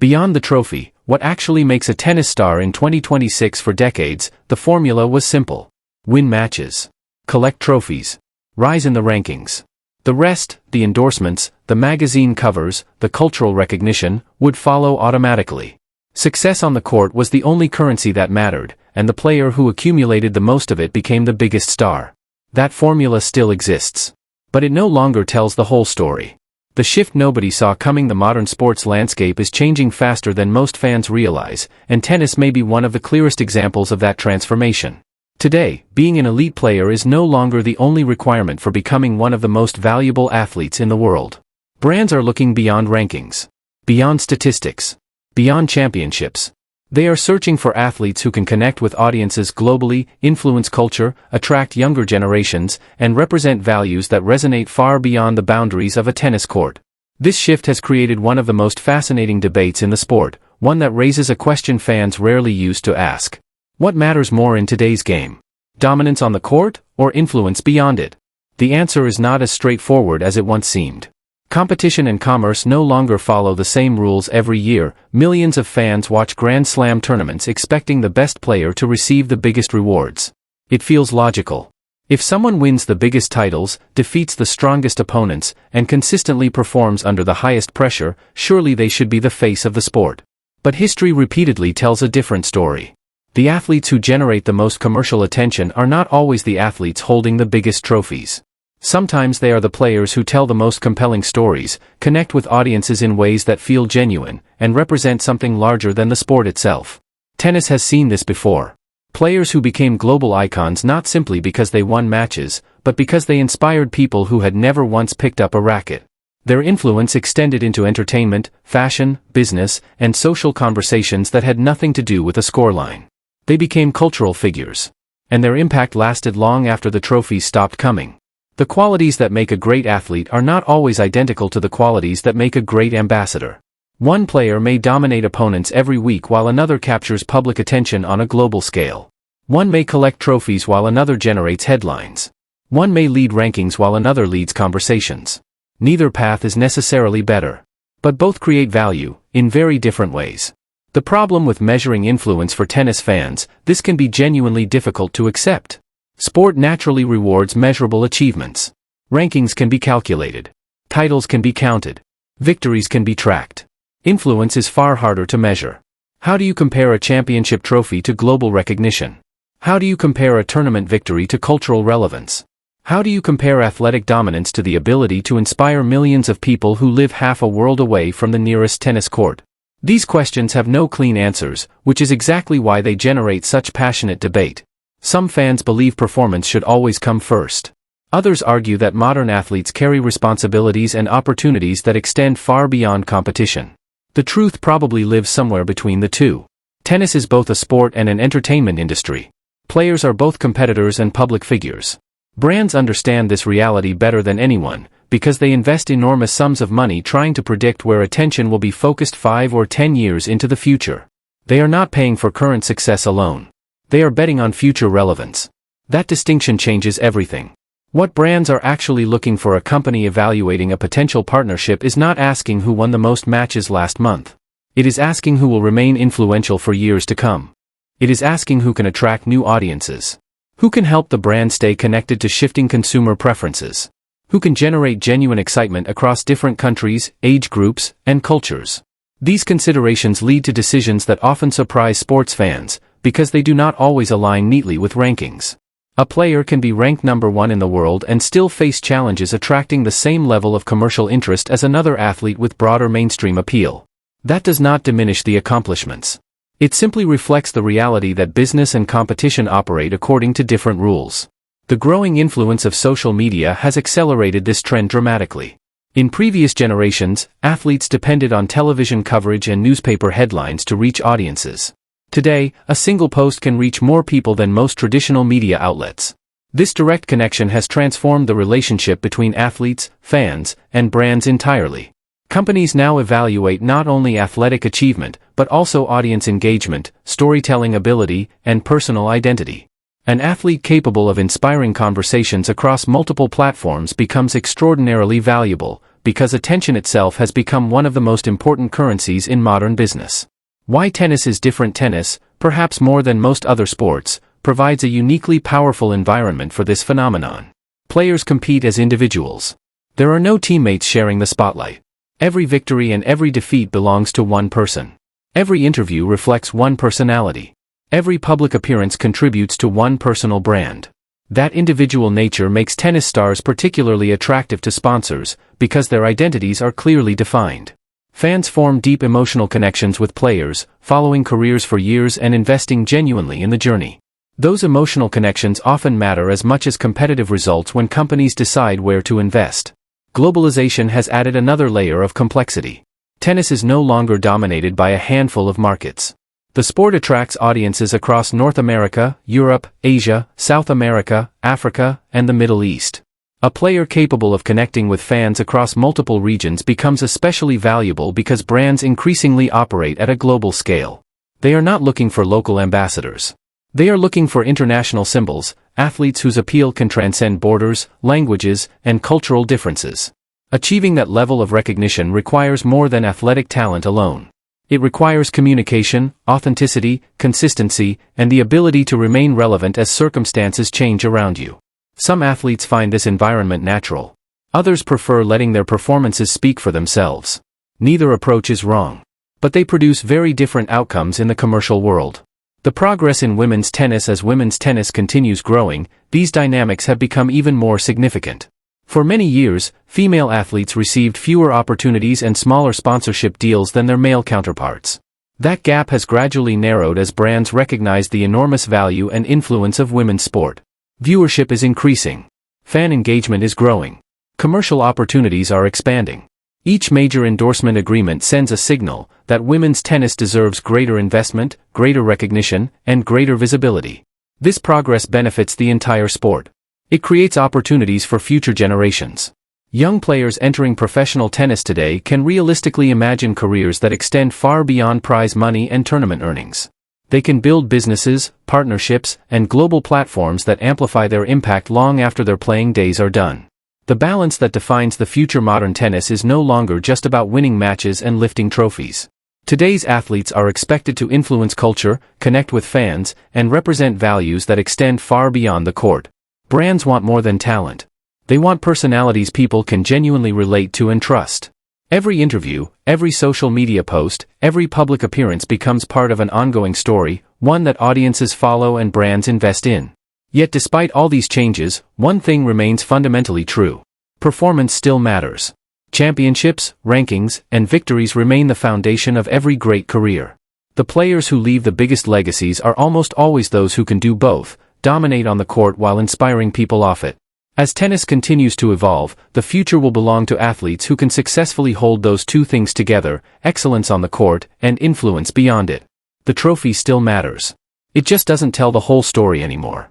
Beyond the trophy, what actually makes a tennis star in 2026? For decades, the formula was simple. Win matches. Collect trophies. Rise in the rankings. The rest, the endorsements, the magazine covers, the cultural recognition, would follow automatically. Success on the court was the only currency that mattered, and the player who accumulated the most of it became the biggest star. That formula still exists. But it no longer tells the whole story. The shift nobody saw coming. The modern sports landscape is changing faster than most fans realize, and tennis may be one of the clearest examples of that transformation. Today, being an elite player is no longer the only requirement for becoming one of the most valuable athletes in the world. Brands are looking beyond rankings, beyond statistics, beyond championships. They are searching for athletes who can connect with audiences globally, influence culture, attract younger generations, and represent values that resonate far beyond the boundaries of a tennis court. This shift has created one of the most fascinating debates in the sport, one that raises a question fans rarely used to ask. What matters more in today's game? Dominance on the court, or influence beyond it? The answer is not as straightforward as it once seemed. Competition and commerce no longer follow the same rules every year. Millions of fans watch Grand Slam tournaments expecting the best player to receive the biggest rewards. It feels logical. If someone wins the biggest titles, defeats the strongest opponents, and consistently performs under the highest pressure, surely they should be the face of the sport. But history repeatedly tells a different story. The athletes who generate the most commercial attention are not always the athletes holding the biggest trophies. Sometimes they are the players who tell the most compelling stories, connect with audiences in ways that feel genuine, and represent something larger than the sport itself. Tennis has seen this before. Players who became global icons not simply because they won matches, but because they inspired people who had never once picked up a racket. Their influence extended into entertainment, fashion, business, and social conversations that had nothing to do with a scoreline. They became cultural figures. And their impact lasted long after the trophies stopped coming. The qualities that make a great athlete are not always identical to the qualities that make a great ambassador. One player may dominate opponents every week while another captures public attention on a global scale. One may collect trophies while another generates headlines. One may lead rankings while another leads conversations. Neither path is necessarily better. But both create value, in very different ways. The problem with measuring influence for tennis fans, this can be genuinely difficult to accept. Sport naturally rewards measurable achievements. Rankings can be calculated. Titles can be counted. Victories can be tracked. Influence is far harder to measure. How do you compare a championship trophy to global recognition? How do you compare a tournament victory to cultural relevance? How do you compare athletic dominance to the ability to inspire millions of people who live half a world away from the nearest tennis court? These questions have no clean answers, which is exactly why they generate such passionate debate. Some fans believe performance should always come first. Others argue that modern athletes carry responsibilities and opportunities that extend far beyond competition. The truth probably lives somewhere between the two. Tennis is both a sport and an entertainment industry. Players are both competitors and public figures. Brands understand this reality better than anyone, because they invest enormous sums of money trying to predict where attention will be focused 5 or 10 years into the future. They are not paying for current success alone. They are betting on future relevance. That distinction changes everything. What brands are actually looking for? A company evaluating a potential partnership is not asking who won the most matches last month. It is asking who will remain influential for years to come. It is asking who can attract new audiences. Who can help the brand stay connected to shifting consumer preferences? Who can generate genuine excitement across different countries, age groups, and cultures? These considerations lead to decisions that often surprise sports fans, because they do not always align neatly with rankings. A player can be ranked number 1 in the world and still face challenges attracting the same level of commercial interest as another athlete with broader mainstream appeal. That does not diminish the accomplishments. It simply reflects the reality that business and competition operate according to different rules. The growing influence of social media has accelerated this trend dramatically. In previous generations, athletes depended on television coverage and newspaper headlines to reach audiences. Today, a single post can reach more people than most traditional media outlets. This direct connection has transformed the relationship between athletes, fans, and brands entirely. Companies now evaluate not only athletic achievement, but also audience engagement, storytelling ability, and personal identity. An athlete capable of inspiring conversations across multiple platforms becomes extraordinarily valuable, because attention itself has become one of the most important currencies in modern business. Why tennis is different? Tennis, perhaps more than most other sports, provides a uniquely powerful environment for this phenomenon. Players compete as individuals. There are no teammates sharing the spotlight. Every victory and every defeat belongs to one person. Every interview reflects one personality. Every public appearance contributes to one personal brand. That individual nature makes tennis stars particularly attractive to sponsors, because their identities are clearly defined. Fans form deep emotional connections with players, following careers for years and investing genuinely in the journey. Those emotional connections often matter as much as competitive results when companies decide where to invest. Globalization has added another layer of complexity. Tennis is no longer dominated by a handful of markets. The sport attracts audiences across North America, Europe, Asia, South America, Africa, and the Middle East. A player capable of connecting with fans across multiple regions becomes especially valuable because brands increasingly operate at a global scale. They are not looking for local ambassadors. They are looking for international symbols, athletes whose appeal can transcend borders, languages, and cultural differences. Achieving that level of recognition requires more than athletic talent alone. It requires communication, authenticity, consistency, and the ability to remain relevant as circumstances change around you. Some athletes find this environment natural. Others prefer letting their performances speak for themselves. Neither approach is wrong. But they produce very different outcomes in the commercial world. The progress in women's tennis. As women's tennis continues growing, these dynamics have become even more significant. For many years, female athletes received fewer opportunities and smaller sponsorship deals than their male counterparts. That gap has gradually narrowed as brands recognize the enormous value and influence of women's sport. Viewership is increasing. Fan engagement is growing. Commercial opportunities are expanding. Each major endorsement agreement sends a signal that women's tennis deserves greater investment, greater recognition, and greater visibility. This progress benefits the entire sport. It creates opportunities for future generations. Young players entering professional tennis today can realistically imagine careers that extend far beyond prize money and tournament earnings. They can build businesses, partnerships, and global platforms that amplify their impact long after their playing days are done. The balance that defines the future modern tennis is no longer just about winning matches and lifting trophies. Today's athletes are expected to influence culture, connect with fans, and represent values that extend far beyond the court. Brands want more than talent. They want personalities people can genuinely relate to and trust. Every interview, every social media post, every public appearance becomes part of an ongoing story, one that audiences follow and brands invest in. Yet despite all these changes, one thing remains fundamentally true. Performance still matters. Championships, rankings, and victories remain the foundation of every great career. The players who leave the biggest legacies are almost always those who can do both, dominate on the court while inspiring people off it. As tennis continues to evolve, the future will belong to athletes who can successfully hold those two things together, excellence on the court and influence beyond it. The trophy still matters. It just doesn't tell the whole story anymore.